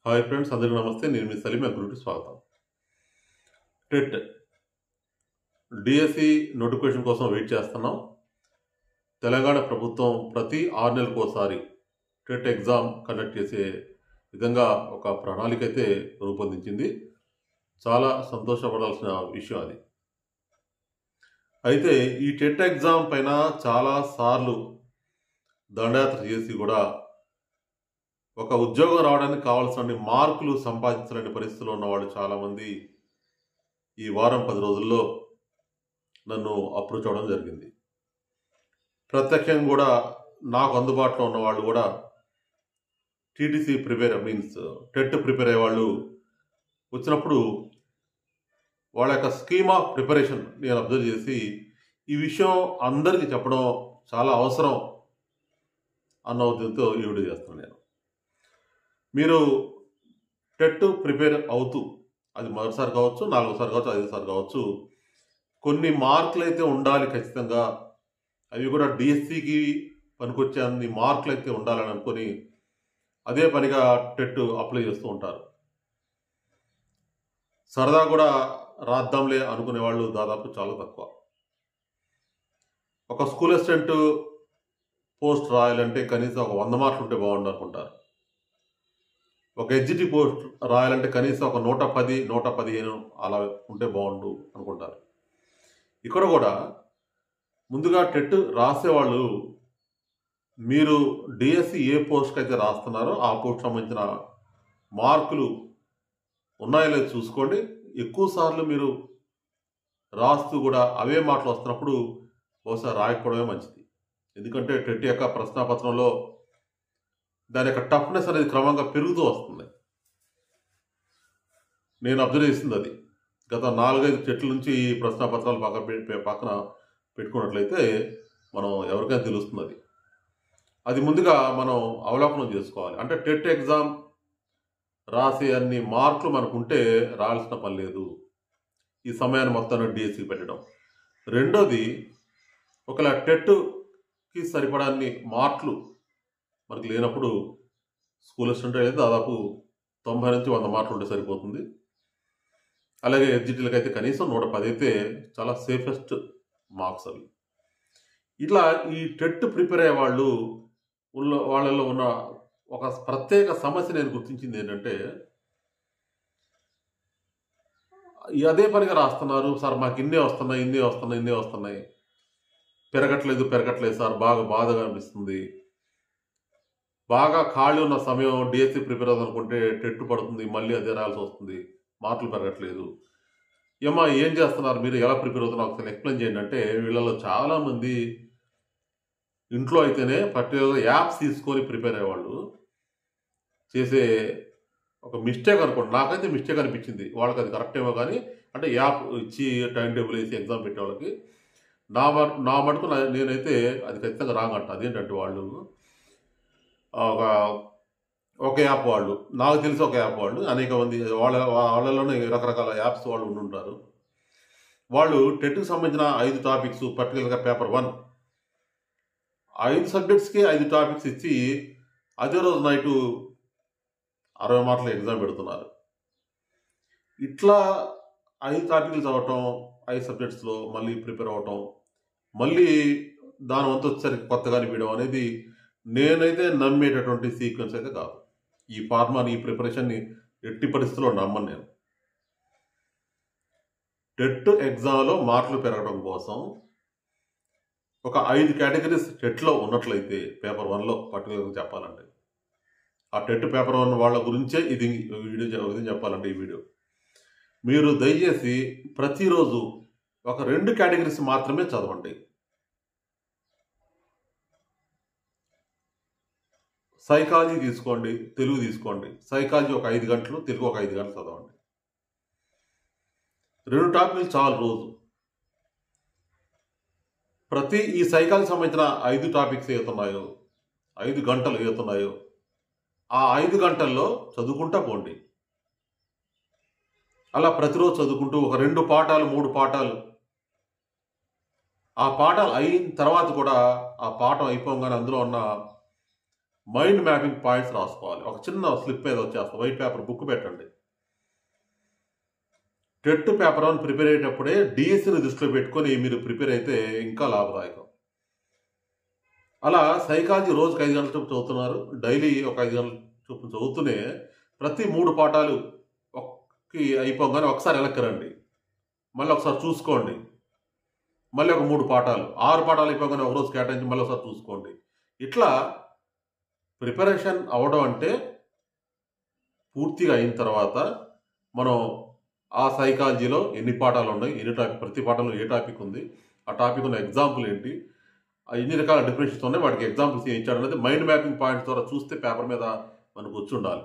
Hi friends, అందరికీ నమస్తే. నేను మీ సలీం. అగ్రుకి స్వాగతం. టెట్ డిఎస్సి నోటిఫికేషన్ కోసం వెయిట్ చేస్తున్నాం. తెలంగాణ ప్రభుత్వం ప్రతి 6 నెలలకు ఒకసారి టెట్ ఎగ్జామ్ కండక్ట్ చేసే విధంగా ఒక ప్రణాళిక అయితే రూపొందించింది. చాలా సంతోషపడాల్సిన విషయం అది. అయితే ఈ టెట్ ఎగ్జామ్ పైన చాలా సార్లు దండయాత్ర చేసి కూడా ఒక ఉద్యోగం రావడానికి కావాల్సిన మార్కులు సంపాదించలేని పరిస్థితిలో ఉన్న వాళ్ళు చాలామంది ఈ వారం 10 రోజుల్లో నన్ను అప్రోచ్ అవ్వడం జరిగింది. ప్రత్యక్షంగా కూడా నాకు అందుబాటులో ఉన్న వాళ్ళు కూడా టీటీసీ టెట్ ప్రిపేర్ అయ్యే వాళ్ళు వచ్చినప్పుడు వాళ్ళ యొక్క స్కీమ్ ఆఫ్ ప్రిపరేషన్ నేను అబ్జర్వ్ చేసి ఈ విషయం అందరికీ చెప్పడం చాలా అవసరం అన్న ఉద్దేశంతో ఈ వీడియో చేస్తున్నాను. నేను మీరు టెట్ ప్రిపేర్ అవుతూ, అది మొదటిసారి కావచ్చు, 4సారి కావచ్చు, 5సారి కావచ్చు, కొన్ని మార్కులు అయితే ఉండాలి ఖచ్చితంగా. అవి కూడా డిఎస్సికి పనికొచ్చే అన్ని మార్కులు అయితే ఉండాలని అనుకొని అదే పనిగా టెట్ అప్లై చేస్తూ ఉంటారు. సరదా కూడా రాద్దాంలే అనుకునే వాళ్ళు దాదాపు చాలా తక్కువ. ఒక స్కూల్ అసిస్టెంట్ పోస్ట్ రాయాలంటే కనీసం ఒక 100 మార్కులు ఉంటే బాగుండు అనుకుంటారు. ఒక ఎగ్జిక్యూటివ్ పోస్ట్ రాయాలంటే కనీసం ఒక 110, 115 అలా ఉంటే బాగుండు అనుకుంటారు. ఇక్కడ కూడా ముందుగా టెట్ రాసేవాళ్ళు మీరు డిఎస్సి ఏ పోస్ట్కి అయితే రాస్తున్నారో ఆ పోస్ట్ సంబంధించిన మార్కులు ఉన్నాయో లేదో చూసుకోండి. ఎక్కువ సార్లు మీరు రాస్తూ కూడా అవే మార్కులు వస్తున్నప్పుడు బహుశా రాయకపోవడమే మంచిది. ఎందుకంటే టెట్ యొక్క ప్రశ్నాపత్రంలో దాని యొక్క టఫ్నెస్ అనేది క్రమంగా పెరుగుతూ వస్తుంది. నేను అబ్జర్వ్ చేసింది అది. గత 4-5 టెట్ల నుంచి ఈ ప్రశ్నాపత్రాలు పక్కన పెట్టుకున్నట్లయితే మనం ఎవరికైనా తెలుస్తుంది. అది ముందుగా మనం అవలోకనం చేసుకోవాలి. అంటే టెట్ ఎగ్జామ్ రాసే అన్ని మార్కులు మనకుంటే రాయాల్సిన పని లేదు. ఈ సమయాన్ని మొత్తాన్ని డిఎస్సికి పెట్టడం. రెండోది, ఒకవేళ టెట్కి సరిపడాన్ని మార్కులు మనకు లేనప్పుడు స్కూల్ అసిస్టెంట్ అయితే దాదాపు 90 నుంచి 100 మార్కులు ఉంటే సరిపోతుంది. అలాగే ఎగ్జిట్లకు అయితే కనీసం 110 అయితే చాలా సేఫెస్ట్ మార్క్స్ అవి. ఇట్లా ఈ టెట్ ప్రిపేర్ అయ్యే వాళ్ళలో ఉన్న ఒక ప్రత్యేక సమస్య నేను గుర్తించింది ఏంటంటే, అదే పనిగా రాస్తున్నారు సార్, మాకు ఇన్నే వస్తున్నాయి, పెరగట్లేదు సార్, బాగా బాధగా అనిపిస్తుంది. బాగా ఖాళీ ఉన్న సమయం డిఎస్సి ప్రిపేర్ అవ్వాలనుకుంటే టెట్ పడుతుంది, మళ్ళీ అదే రాయాల్సి వస్తుంది, మార్కులు పెరగట్లేదు. ఏమా ఏం చేస్తున్నారు మీరు, ఎలా ప్రిపేర్ అవుతున్నారు ఒకసారి ఎక్స్ప్లెయిన్ చేయండి అంటే, వీళ్ళలో చాలామంది ఇంట్లో అయితేనే పర్టికులర్గా యాప్స్ తీసుకొని ప్రిపేర్ అయ్యేవాళ్ళు చేసే ఒక మిస్టేక్ అనుకోండి. నాకైతే మిస్టేక్ అనిపించింది. వాళ్ళకి అది కరెక్ట్ ఏమో కానీ, అంటే యాప్ ఇచ్చి టైం టేబుల్ వేసి ఎగ్జామ్ పెట్టే వాళ్ళకి నా మటుకు నేనైతే అది ఖచ్చితంగా రాంగ్ అంట. అదేంటంటే వాళ్ళు ఒక యాప్ వాళ్ళు, నాకు తెలిసి ఒక యాప్ వాళ్ళు, అనేక మంది వాళ్ళలోనే రకరకాల యాప్స్ వాళ్ళు ఉండుంటారు. వాళ్ళు టెట్కి సంబంధించిన 5 టాపిక్స్, పర్టికులర్గా పేపర్ 1 5 సబ్జెక్ట్స్కి 5 టాపిక్స్ ఇచ్చి అదే రోజు నైటు 60 మార్కుల ఎగ్జామ్ పెడుతున్నారు. ఇట్లా 5 టాపిక్లు చదవటం, 5 సబ్జెక్ట్స్లో మళ్ళీ ప్రిపేర్ అవ్వటం, మళ్ళీ దాని వంతు వచ్చేసరికి కొత్తగా అనిపించడం అనేది నేనైతే నమ్మేటటువంటి సీక్వెన్స్ అయితే కాదు. ఈ ఫార్మాని, ఈ ప్రిపరేషన్ని ఎట్టి పరిస్థితుల్లో నమ్మను నేను. టెట్ ఎగ్జామ్లో మార్కులు పెరగడం కోసం ఒక 5 కేటగిరీస్ టెట్లో ఉన్నట్లయితే, పేపర్ 1లో పర్టికులర్గా చెప్పాలంటే, ఆ టెట్ పేపర్ 1 వాళ్ళ గురించే ఇది చెప్పాలంటే ఈ వీడియో. మీరు దయచేసి ప్రతిరోజు ఒక 2 కేటగిరీస్ మాత్రమే చదవండి. సైకాలజీ తీసుకోండి, తెలుగు తీసుకోండి. సైకాలజీ ఒక 5 గంటలు, తెలుగు ఒక 5 గంటలు చదవండి. 2 టాపిక్లు చాలు రోజు. ఈ సైకాలజీ సంబంధించిన 5 టాపిక్స్ ఏతున్నాయో, 5 గంటలు ఏతున్నాయో, ఆ 5 గంటల్లో చదువుకుంటా పోండి. అలా ప్రతిరోజు చదువుకుంటూ ఒక 2 పాఠాలు, 3 పాఠాలు, ఆ పాఠాలు అయిన తర్వాత కూడా ఆ పాఠం అయిపోగానే అందులో ఉన్న మైండ్ మ్యాపింగ్ పాయింట్స్ రాసుకోవాలి. ఒక చిన్న స్లిప్ ఏదో వచ్చేస్తుంది, వైట్ పేపర్ బుక్ పెట్టండి. టెట్ పేపర్ 1 ప్రిపేర్ అయ్యేటప్పుడే డిఎస్సిని దృష్టిలో పెట్టుకొని మీరు ప్రిపేర్ అయితే ఇంకా లాభదాయకం. అలా సైకాలజీ రోజుకి 5 గంటల చొప్పున చదువుతున్నారు, డైలీ ఒక 5 గంటల చొప్పున చదువుతూనే ప్రతి 3 పాఠాలు అయిపోగానే ఒకసారి వెనక్కి రండి, మళ్ళీ ఒకసారి చూసుకోండి, మళ్ళీ ఒక 3 పాఠాలు 6 పాఠాలు అయిపోగానే ఒక రోజు కేటాయించి మళ్ళీ ఒకసారి చూసుకోండి. ఇట్లా ప్రిపరేషన్ అవ్వడం అంటే పూర్తిగా అయిన తర్వాత మనం ఆ సైకాలజీలో ఎన్ని పాఠాలు ఉన్నాయి, ఎన్ని టాపిక్, ప్రతి పాఠంలో ఏ టాపిక్ ఉంది, ఆ టాపిక్ ఉన్న ఎగ్జాంపుల్ ఏంటి, ఎన్ని రకాల డిఫరెన్షన్స్ ఉన్నాయి, వాటికి ఎగ్జాంపుల్స్ ఏం ఇచ్చాడు అనేది మైండ్ మ్యాపింగ్ పాయింట్స్ ద్వారా చూస్తే పేపర్ మీద మనకు వచ్చి ఉండాలి.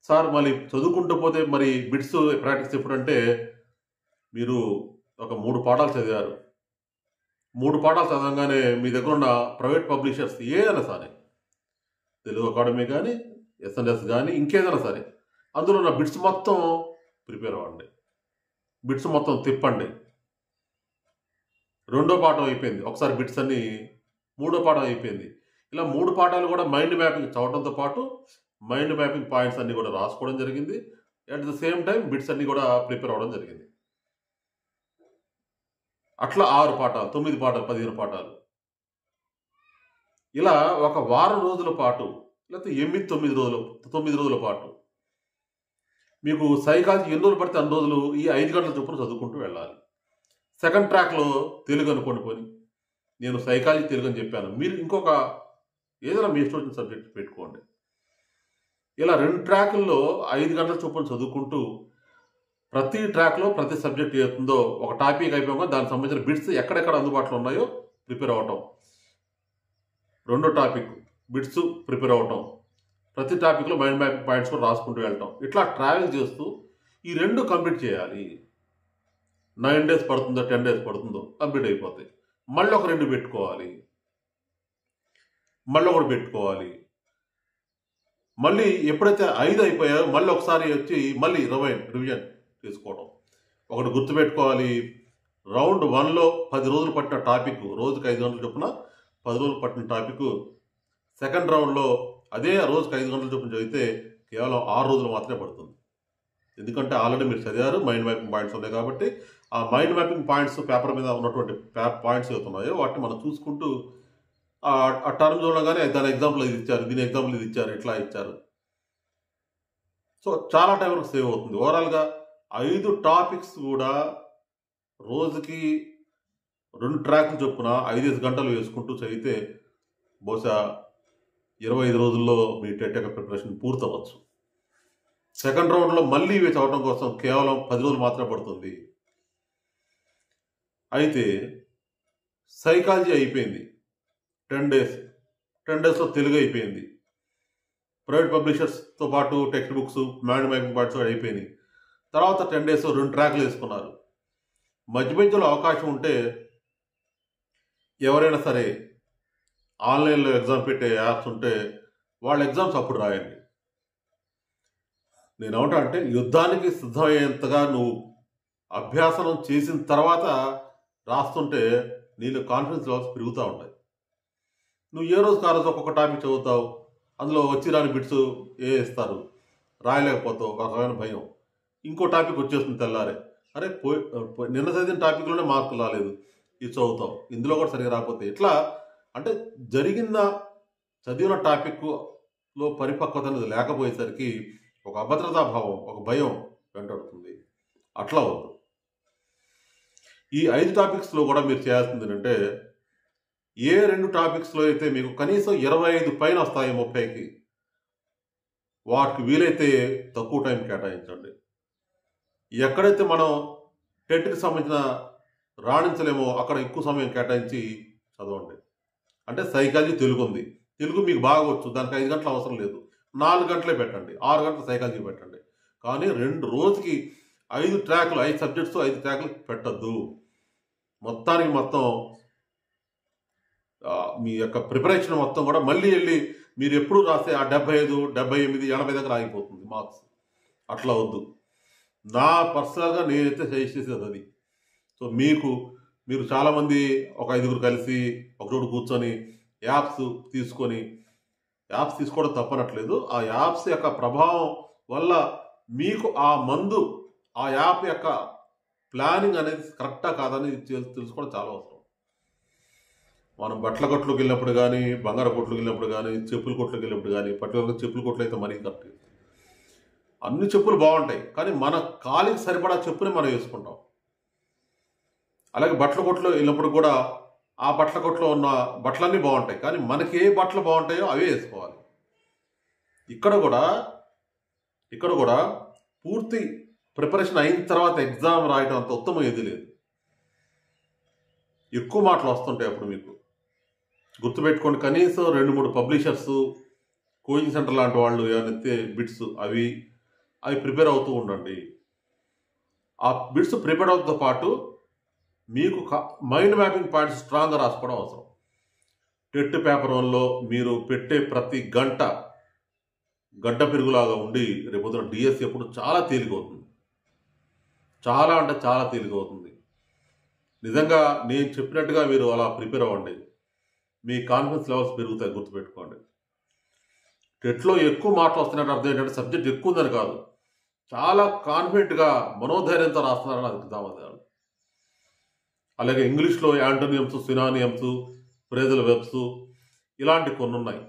సార్ మళ్ళీ చదువుకుంటూ పోతే మరి బిట్స్ ప్రాక్టీస్ ఎప్పుడంటే, మీరు ఒక 3 పాఠాలు చదివారు, 3 పాఠాలు చదవగానే మీ దగ్గర ఉన్న ప్రైవేట్ పబ్లిషర్స్ ఏదైనా సరే, తెలుగు అకాడమీ కానీ ఎస్ఎన్ఎస్ కానీ ఇంకేదైనా సరే, అందులో ఉన్న బిట్స్ మొత్తం ప్రిపేర్ అవ్వండి, బిట్స్ మొత్తం తిప్పండి. 2వ పాఠం అయిపోయింది, ఒకసారి బిట్స్ అన్ని 3వ పాఠం అయిపోయింది. ఇలా 3 పాఠాలు కూడా మైండ్ మ్యాపింగ్ చదవడంతో పాటు మైండ్ మ్యాపింగ్ పాయింట్స్ అన్ని కూడా రాసుకోవడం జరిగింది. At the same time bits అన్ని కూడా ప్రిపేర్ అవ్వడం జరిగింది. అట్లా 6 పాఠాలు, 9 పాఠాలు, 15 పాఠాలు, ఇలా ఒక వారం రోజుల పాటు లేకపోతే 9 రోజుల పాటు మీకు సైకాలజీ ఎన్ని రోజులు పడితే అన్ని రోజులు ఈ 5 గంటల చొప్పున చదువుకుంటూ వెళ్ళాలి. సెకండ్ ట్రాక్లో తెలుగు అనుకోండి, పోని నేను సైకాలజీ తెలుగు అని చెప్పాను, మీరు ఇంకొక ఏదైనా మీ ఇష్టం వచ్చిన సబ్జెక్ట్ పెట్టుకోండి. ఇలా 2 ట్రాకుల్లో 5 గంటల చొప్పున చదువుకుంటూ ప్రతి ట్రాక్లో ప్రతి సబ్జెక్ట్ ఏతుందో ఒక టాపిక్ అయిపోగా దానికి సంబంధించిన బిట్స్ ఎక్కడెక్కడ అందుబాటులో ఉన్నాయో ప్రిపేర్ అవ్వటం, 2వ టాపిక్ బిట్స్ ప్రిపేర్ అవ్వటం, ప్రతి టాపిక్లో మైండ్ మ్యాపింగ్ పాయింట్స్ కూడా రాసుకుంటూ వెళ్ళటం, ఇట్లా ట్రావెల్ చేస్తూ ఈ 2 కంప్లీట్ చేయాలి. 9 డేస్ పడుతుందో 10 డేస్ పడుతుందో కంప్లీట్ అయిపోతాయి. మళ్ళీ ఒక 2 పెట్టుకోవాలి, మళ్ళీ ఒకటి పెట్టుకోవాలి. మళ్ళీ ఎప్పుడైతే 5 అయిపోయాయో మళ్ళీ ఒకసారి వచ్చి మళ్ళీ రివిజన్ చేసుకోవడం. ఒకటి గుర్తుపెట్టుకోవాలి, రౌండ్ 1లో 10 రోజులు పట్టిన టాపిక్, రోజుకి 5 గంటలు చొప్పున 10 రోజులు పట్టిన టాపిక్, సెకండ్ రౌండ్లో అదే రోజుకి 5 గంటల చొప్పున చదివితే కేవలం 6 రోజులు మాత్రమే పడుతుంది. ఎందుకంటే ఆల్రెడీ మీరు చదివారు, మైండ్ మ్యాపింగ్ పాయింట్స్ ఉన్నాయి కాబట్టి ఆ మైండ్ మ్యాపింగ్ పాయింట్స్ పేపర్ మీద ఉన్నటువంటి పాయింట్స్ ఏవుతున్నాయో వాటిని మనం చూసుకుంటూ ఆ టర్మ్ చూడగానే దాని ఎగ్జాంపుల్ ఇది ఇచ్చారు, దీని ఎగ్జాంపుల్ ఇది ఇచ్చారు, ఇట్లా ఇచ్చారు. సో చాలా టైం సేవ్ అవుతుంది. ఓవరాల్గా 5 టాపిక్స్ కూడా రోజుకి 2 ట్రాక్లు చొప్పున 5 గంటలు వేసుకుంటూ చదివితే బహుశా 25 రోజుల్లో మీ టెట్ యొక్క ప్రిపరేషన్ పూర్తవచ్చు. సెకండ్ రౌండ్లో మళ్ళీ ఇవి చదవడం కోసం కేవలం 10 రోజులు మాత్రమే పడుతుంది. అయితే సైకాలజీ అయిపోయింది, 10 డేస్లో తెలుగు అయిపోయింది, ప్రైవేట్ పబ్లిషర్స్తో పాటు text books, mind mapping points అయిపోయినాయి. తర్వాత 10 డేస్ 2 ట్రాక్లు వేసుకున్నారు. మధ్యలో అవకాశం ఉంటే ఎవరైనా సరే ఆన్లైన్లో ఎగ్జామ్ పెట్టే యాప్స్ ఉంటే వాళ్ళ ఎగ్జామ్స్ అప్పుడు రాయండి. నేనేమంటా అంటే యుద్ధానికి సిద్ధమయ్యేంతగా నువ్వు అభ్యాసనం చేసిన తర్వాత రాస్తుంటే నీళ్ళు కాన్ఫిడెన్స్ లెవెల్స్ పెరుగుతూ ఉంటాయి. నువ్వు ఏ రోజు రోజు ఒక్కొక్క టాపిక్ చదువుతావు, అందులో వచ్చి రాని బిట్స్ ఇస్తారు, రాయలేకపోతావు, ఒక రకమైన భయం. ఇంకో టాపిక్ వచ్చేస్తుంది తెల్లారే, అరే నిన్న చదివిన టాపిక్లోనే మార్కులు రాలేదు, ఇది చదువుతావు, ఇందులో కూడా సరిగా రాకపోతే ఇట్లా అంటే చదివిన టాపిక్లో పరిపక్వత అనేది లేకపోయేసరికి ఒక అభద్రతా భావం, ఒక భయం వెంటాడుతుంది. అట్లా వద్దు. ఈ 5 టాపిక్స్లో కూడా మీరు చేయాల్సింది ఏంటంటే, ఏ 2 టాపిక్స్లో అయితే మీకు కనీసం 25 పైన వస్తాయి 30కి, వాటికి వీలైతే తక్కువ టైం కేటాయించండి. ఎక్కడైతే మనం టెట్కి సంబంధించిన రాణించలేమో అక్కడ ఎక్కువ సమయం కేటాయించి చదవండి. అంటే సైకాలజీ తెలుగు ఉంది, తెలుగు మీకు బాగా వచ్చు, దానికి 5 గంటలు అవసరం లేదు, 4 గంటలే పెట్టండి, 6 గంటలు సైకాలజీ పెట్టండి. కానీ 2 రోజుకి 5 ట్రాక్లు, 5 సబ్జెక్ట్స్ 5 ట్రాక్లు పెట్టద్దు. మొత్తానికి మొత్తం మీ యొక్క ప్రిపరేషన్ మొత్తం కూడా మళ్ళీ వెళ్ళి మీరు ఎప్పుడు రాస్తే ఆ 75, 78, 80 దగ్గర ఆగిపోతుంది మార్క్స్. అట్లా వద్దు. నా పర్సనల్గా నేనైతే సజెస్ట్ చేసేది అది. సో మీరు చాలామంది ఒక 5గురు కలిసి ఒక చోటు కూర్చొని యాప్స్ తీసుకొని యాప్స్ తీసుకోవడం తప్పనట్లేదు. ఆ యాప్స్ యొక్క ప్రభావం వల్ల మీకు ఆ మందు, ఆ యాప్ యొక్క ప్లానింగ్ అనేది కరెక్టా కాదని తెలుసుకోవడం చాలా అవసరం. మనం బట్టల కొట్లోకి వెళ్ళినప్పుడు కానీ, బంగారు కొట్లోకి వెళ్ళినప్పుడు కానీ, చెప్పుల కొట్లోకి వెళ్ళినప్పుడు కానీ, పర్టికులర్గా చెప్పుల కొట్లు అయితే మరీ కరెక్ట్. అన్ని చెప్పులు బాగుంటాయి, కానీ మన కాలికి సరిపడా చెప్పుని మనం వేసుకుంటాం. అలాగే బట్టల కొట్లో వెళ్ళినప్పుడు కూడా ఆ బట్టల కొట్లో ఉన్న బట్టలన్నీ బాగుంటాయి, కానీ మనకి ఏ బట్టలు బాగుంటాయో అవే వేసుకోవాలి. ఇక్కడ కూడా పూర్తి ప్రిపరేషన్ అయిన తర్వాత ఎగ్జామ్ రాయడం అంత ఉత్తమం ఏది లేదు. ఎక్కువ మాటలు వస్తుంటాయి అప్పుడు మీకు. గుర్తుపెట్టుకోండి, కనీసం 2-3 పబ్లిషర్స్, కోచింగ్ సెంటర్ లాంటి వాళ్ళు ఏమైతే బిట్స్ అవి ప్రిపేర్ అవుతూ ఉండండి. ఆ బిట్స్ ప్రిపేర్ అవుతూ పాటు మీకు మైండ్ మ్యాపింగ్ పాయింట్స్ స్ట్రాంగ్గా రాసుకోవడం అవసరం. టెట్ పేపర్ 1లో మీరు పెట్టే ప్రతి గడ్డ పెరుగులాగా ఉండి రేపొద్దున డిఎస్సి ఎప్పుడు చాలా తేలికవుతుంది. చాలా అంటే చాలా తేలికవుతుంది. నిజంగా నేను చెప్పినట్టుగా మీరు అలా ప్రిపేర్ అవ్వండి, మీ కాన్ఫిడెన్స్ లెవెల్స్ పెరుగుతాయి. గుర్తుపెట్టుకోండి, టెట్లో ఎక్కువ మార్కులు వస్తున్నట్టు అర్థం ఏంటంటే సబ్జెక్ట్ ఎక్కువ ఉందని కాదు, చాలా కాన్ఫిడెంట్గా మనోధైర్యంతో రాస్తున్నారని అది దామదాలు. అలాగే ఇంగ్లీష్లో యాంటోనియమ్స్, సినానియమ్స్, ఫ్రేజల్ వెబ్స్ ఇలాంటి కొన్ని ఉన్నాయి.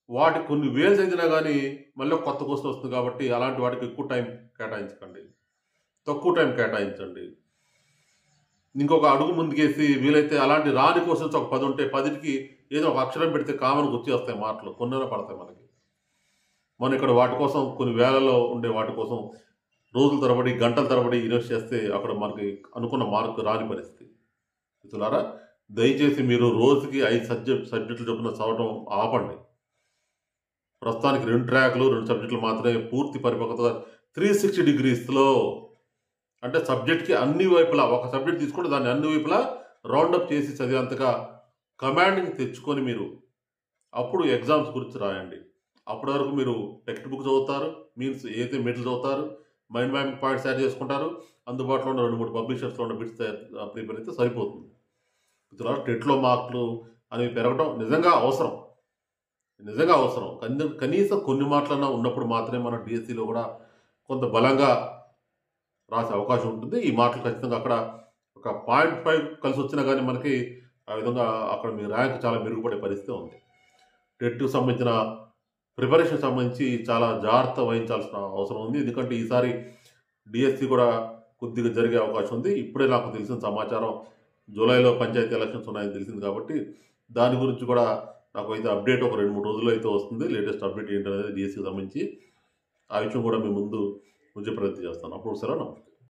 వాటి కొన్ని వేలు చదివినా కానీ మళ్ళీ కొత్త క్వశ్చన్ వస్తుంది కాబట్టి అలాంటి వాటికి ఎక్కువ టైం కేటాయించకండి, తక్కువ టైం కేటాయించండి. ఇంకొక అడుగు ముందుకేసి వీలైతే అలాంటి రాని క్వశ్చన్స్ ఒక 10 ఉంటే 10కి ఏదో ఒక అక్షరం పెడితే కామన్ గుర్తు వస్తాయి, మార్కులు కొన్నైనా పడతాయి మనకి. మనం ఇక్కడ వాటి కోసం కొన్ని వేలలో ఉండే వాటి కోసం రోజుల తరబడి, గంటల తరబడి ఇన్వెస్ట్ చేస్తే అక్కడ మనకి అనుకున్న మార్కు రాని పరిస్థితి. మిత్రులారా, దయచేసి మీరు రోజుకి 5 సబ్జెక్టులు చొప్పున చదవడం ఆపండి. ప్రస్తుతానికి 2 ట్రాక్లు 2 సబ్జెక్టులు మాత్రమే పూర్తి పరిపక్వత 360 డిగ్రీస్లో, అంటే సబ్జెక్ట్కి అన్ని వైపులా ఒక సబ్జెక్ట్ తీసుకుంటే దాన్ని అన్ని వైపులా రౌండప్ చేసి చదివేంతగా కమాండింగ్ తెచ్చుకొని మీరు అప్పుడు ఎగ్జామ్స్ గురించి రాయండి. అప్పటి వరకు మీరు టెక్స్ట్ బుక్ చదువుతారు, మీన్స్ ఏదైతే మెటీరియల్ చదువుతారు, మైండ్ మ్యాపింగ్ పాయింట్స్ యాడ్ చేసుకుంటారు, అందుబాటులో ఉన్న 2-3 పబ్లిషర్స్లో ఉన్న బిట్స్ ప్రిపేర్ అయితే సరిపోతుంది. మిత్రులారా, టెట్లో మార్కులు అనేవి పెరగడం నిజంగా అవసరం. కనీసం కొన్ని మార్కులన్నా ఉన్నప్పుడు మాత్రమే మన డిఎస్సిలో కూడా కొంత బలంగా రాసే అవకాశం ఉంటుంది. ఈ మార్కులు ఖచ్చితంగా అక్కడ ఒక 0.5 కలిసి వచ్చినా కానీ మనకి ఆ విధంగా అక్కడ మీ ర్యాంక్ చాలా మెరుగుపడే పరిస్థితి ఉంది. టెట్కు సంబంధించిన ప్రిపరేషన్ సంబంధించి చాలా జాగ్రత్త వహించాల్సిన అవసరం ఉంది. ఎందుకంటే ఈసారి డిఎస్సి కూడా కొద్దిగా జరిగే అవకాశం ఉంది. ఇప్పుడే నాకు తెలిసిన సమాచారం జూలైలో పంచాయతీ ఎలక్షన్స్ ఉన్నాయని తెలిసింది కాబట్టి దాని గురించి కూడా నాకు అయితే అప్డేట్ ఒక 2-3 రోజుల్లో అయితే వస్తుంది. లేటెస్ట్ అప్డేట్ ఏంటనేది డిఎస్సికి సంబంధించి ఆ విషయం కూడా మీ ముందు ఉంచే ప్రయత్నం చేస్తాను. అప్పుడు సరే, నమస్తే.